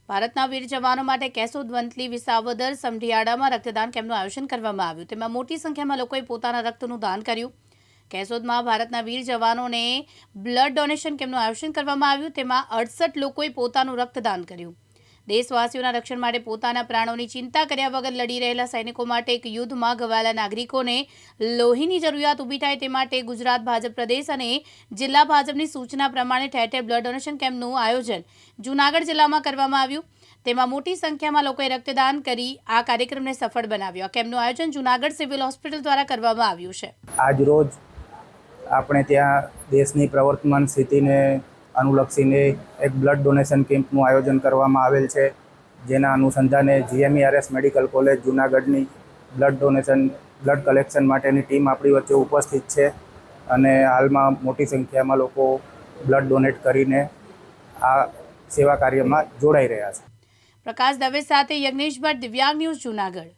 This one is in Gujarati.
ભારતના વીર જવાનો માટે કેશોદ, વંથલી, વિસાવદર, સમઢિયાળામાં રક્તદાન કેમ્પનું આયોજન કરવામાં આવ્યું. તેમાં મોટી સંખ્યામાં લોકોએ પોતાના રક્તનું દાન કર્યું. કેશોદમાં ભારતના વીર જવાનોને બ્લડ ડોનેશન કેમ્પનું આયોજન કરવામાં આવ્યું. તેમાં 68 લોકોએ પોતાનું રક્તદાન કર્યું. દેશવાસીઓના રક્ષણ માટે પોતાના પ્રાણોની ચિંતા કર્યા વગર લડી રહેલા સૈનિકો માટે એક યુદ્ધમાં ઘવાયેલા નાગરિકોને લોહીની જરૂરિયાત ઊભી થાય તે માટે ગુજરાત ભાજપ પ્રદેશ અને જિલ્લા ભાજપની સૂચના પ્રમાણે ઠેર ઠેર બ્લડ ડોનેશન કેમ્પનું આયોજન જૂનાગઢ જિલ્લામાં કરવામાં આવ્યું. તેમાં મોટી સંખ્યામાં લોકોએ રક્તદાન કરી આ કાર્યક્રમને સફળ બનાવ્યો. આ કેમ્પનું આયોજન જૂનાગઢ સિવિલ હોસ્પિટલ દ્વારા કરવામાં આવ્યું છે. આજ રોજ આપણે ત્યાં દેશની પ્રવર્તમાન સ્થિતિને અનુલક્ષીને એક બ્લડ ડોનેશન કેમ્પનું આયોજન કરવામાં આવેલ છે, જેના અનુસંધાને GMERS મેડિકલ કોલેજ જૂનાગઢની બ્લડ કલેક્શન માટેની ટીમ આપણી વચ્ચે ઉપસ્થિત છે અને હાલમાં મોટી સંખ્યામાં લોકો બ્લડ ડોનેટ કરીને આ સેવા કાર્યમાં જોડાઈ રહ્યા છે. પ્રકાશ દવે સાથે યજ્ઞેશ ભટ્ટ, દિવ્યાંગ ન્યૂઝ, જૂનાગઢ.